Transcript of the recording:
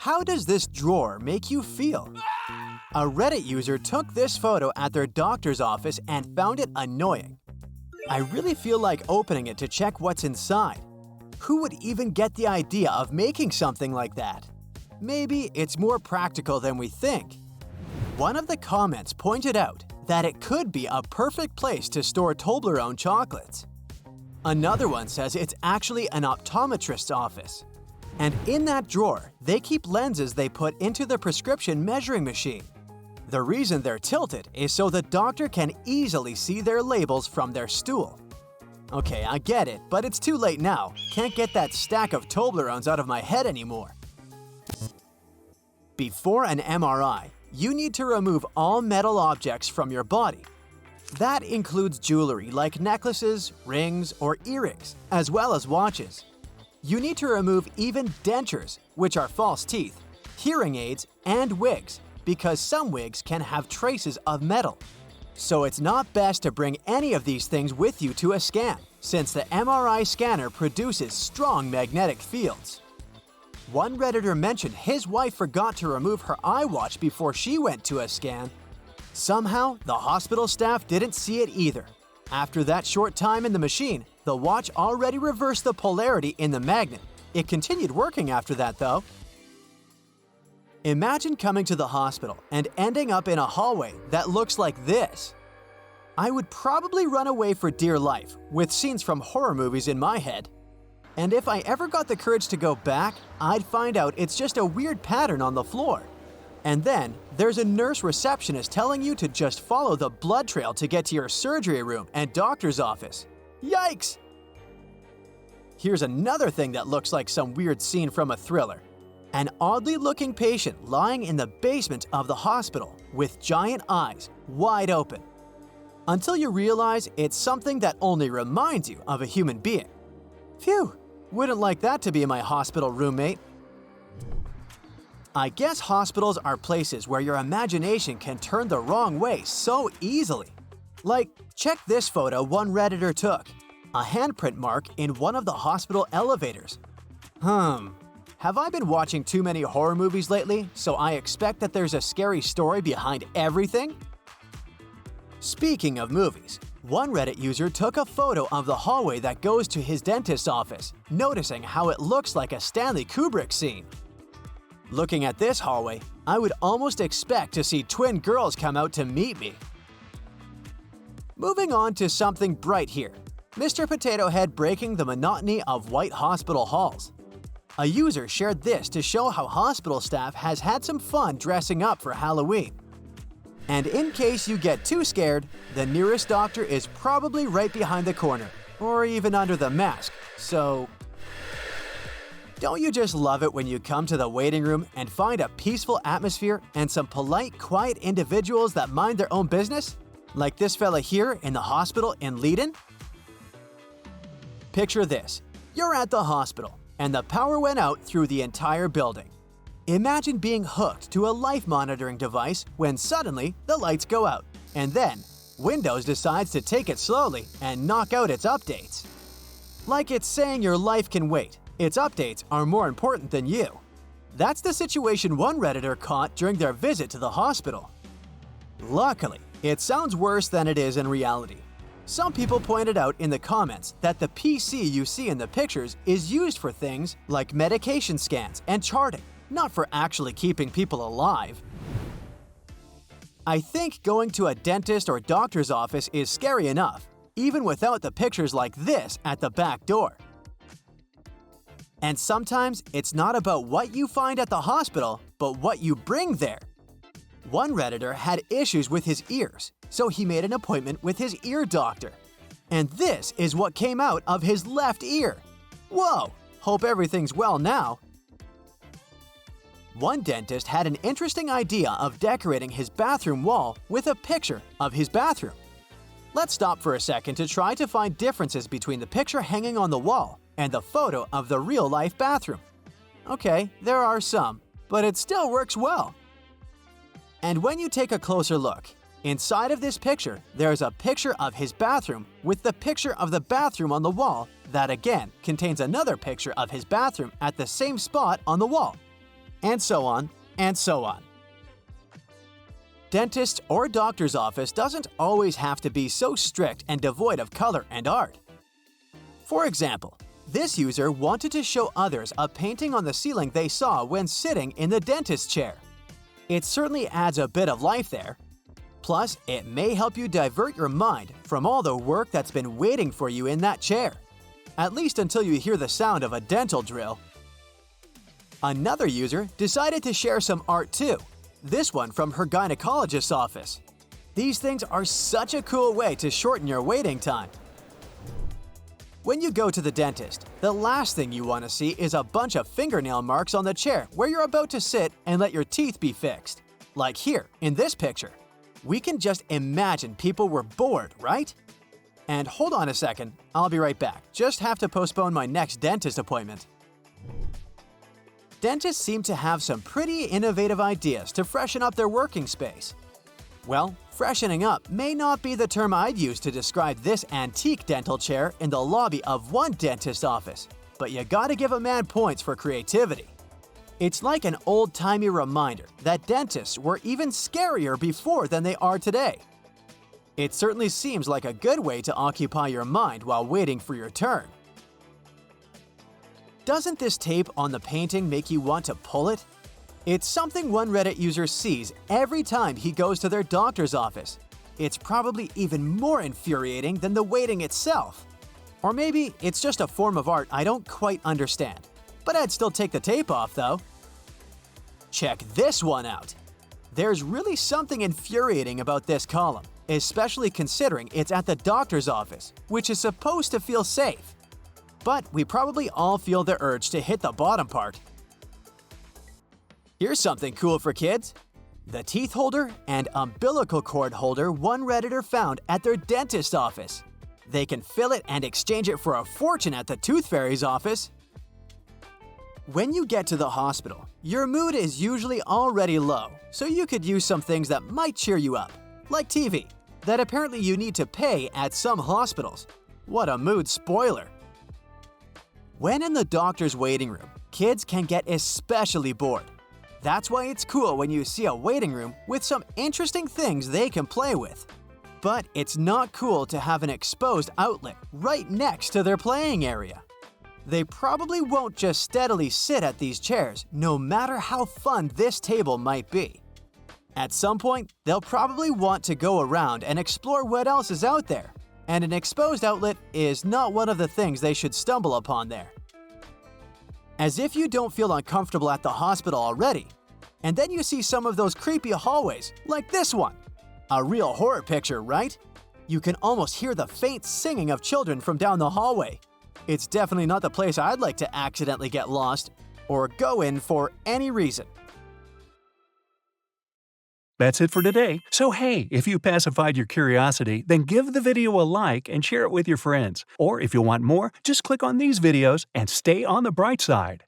How does this drawer make you feel? A Reddit user took this photo at their doctor's office and found it annoying. I really feel like opening it to check what's inside. Who would even get the idea of making something like that? Maybe it's more practical than we think. One of the comments pointed out that it could be a perfect place to store Toblerone chocolates. Another one says it's actually an optometrist's office. And in that drawer, they keep lenses they put into the prescription measuring machine. The reason they're tilted is so the doctor can easily see their labels from their stool. Okay, I get it, but it's too late now. Can't get that stack of Toblerones out of my head anymore. Before an MRI, you need to remove all metal objects from your body. That includes jewelry like necklaces, rings, or earrings, as well as watches. You need to remove even dentures, which are false teeth, hearing aids, and wigs, because some wigs can have traces of metal. So it's not best to bring any of these things with you to a scan, since the MRI scanner produces strong magnetic fields. One Redditor mentioned his wife forgot to remove her iWatch before she went to a scan. Somehow, the hospital staff didn't see it either. After that short time in the machine, the watch already reversed the polarity in the magnet. It continued working after that, though. Imagine coming to the hospital and ending up in a hallway that looks like this. I would probably run away for dear life, with scenes from horror movies in my head. And if I ever got the courage to go back, I'd find out it's just a weird pattern on the floor. And then, there's a nurse receptionist telling you to just follow the blood trail to get to your surgery room and doctor's office. Yikes! Here's another thing that looks like some weird scene from a thriller. An oddly looking patient lying in the basement of the hospital with giant eyes wide open. Until you realize it's something that only reminds you of a human being. Phew! Wouldn't like that to be my hospital roommate. I guess hospitals are places where your imagination can turn the wrong way so easily. Like, check this photo one Redditor took. A handprint mark in one of the hospital elevators. Have I been watching too many horror movies lately, so I expect that there's a scary story behind everything? Speaking of movies, one Reddit user took a photo of the hallway that goes to his dentist's office, noticing how it looks like a Stanley Kubrick scene. Looking at this hallway, I would almost expect to see twin girls come out to meet me. Moving on to something bright here. Mr. Potato Head breaking the monotony of white hospital halls. A user shared this to show how hospital staff has had some fun dressing up for Halloween. And in case you get too scared, the nearest doctor is probably right behind the corner, or even under the mask, so... Don't you just love it when you come to the waiting room and find a peaceful atmosphere and some polite, quiet individuals that mind their own business? Like this fella here in the hospital in Leiden? Picture this. You're at the hospital, and the power went out through the entire building. Imagine being hooked to a life monitoring device when suddenly the lights go out, and then Windows decides to take it slowly and knock out its updates. Like it's saying your life can wait. Its updates are more important than you. That's the situation one Redditor caught during their visit to the hospital. Luckily, it sounds worse than it is in reality. Some people pointed out in the comments that the PC you see in the pictures is used for things like medication scans and charting, not for actually keeping people alive. I think going to a dentist or doctor's office is scary enough, even without the pictures like this at the back door. And sometimes it's not about what you find at the hospital, but what you bring there. One Redditor had issues with his ears, so he made an appointment with his ear doctor. And this is what came out of his left ear. Whoa! Hope everything's well now. One dentist had an interesting idea of decorating his bathroom wall with a picture of his bathroom. Let's stop for a second to try to find differences between the picture hanging on the wall and the photo of the real-life bathroom. Okay, there are some, but it still works well. And when you take a closer look, inside of this picture, there's a picture of his bathroom with the picture of the bathroom on the wall that again contains another picture of his bathroom at the same spot on the wall. and so on, and so on. Dentist or doctor's office doesn't always have to be so strict and devoid of color and art. For example, this user wanted to show others a painting on the ceiling they saw when sitting in the dentist chair. It certainly adds a bit of life there. Plus, it may help you divert your mind from all the work that's been waiting for you in that chair, at least until you hear the sound of a dental drill. Another user decided to share some art too, this one from her gynecologist's office. These things are such a cool way to shorten your waiting time. When you go to the dentist, the last thing you want to see is a bunch of fingernail marks on the chair where you're about to sit and let your teeth be fixed. Like here, in this picture. We can just imagine people were bored, right? And hold on a second, I'll be right back. Just have to postpone my next dentist appointment. Dentists seem to have some pretty innovative ideas to freshen up their working space. Well, freshening up may not be the term I'd use to describe this antique dental chair in the lobby of one dentist's office, but you gotta give a man points for creativity. It's like an old-timey reminder that dentists were even scarier before than they are today. It certainly seems like a good way to occupy your mind while waiting for your turn. Doesn't this tape on the painting make you want to pull it? It's something one Reddit user sees every time he goes to their doctor's office. It's probably even more infuriating than the waiting itself. Or maybe it's just a form of art I don't quite understand. But I'd still take the tape off though. Check this one out. There's really something infuriating about this column, especially considering it's at the doctor's office, which is supposed to feel safe. But we probably all feel the urge to hit the bottom part. Here's something cool for kids. The teeth holder and umbilical cord holder one Redditor found at their dentist's office. They can fill it and exchange it for a fortune at the Tooth Fairy's office. When you get to the hospital, your mood is usually already low, so you could use some things that might cheer you up, like TV, that apparently you need to pay at some hospitals. What a mood spoiler! When in the doctor's waiting room, kids can get especially bored. That's why it's cool when you see a waiting room with some interesting things they can play with. But it's not cool to have an exposed outlet right next to their playing area. They probably won't just steadily sit at these chairs, no matter how fun this table might be. At some point, they'll probably want to go around and explore what else is out there, and an exposed outlet is not one of the things they should stumble upon there. As if you don't feel uncomfortable at the hospital already, and then you see some of those creepy hallways, like this one. A real horror picture, right? You can almost hear the faint singing of children from down the hallway. It's definitely not the place I'd like to accidentally get lost or go in for any reason. That's it for today. So hey, if you pacified your curiosity, then give the video a like and share it with your friends. Or if you want more, just click on these videos and stay on the bright side.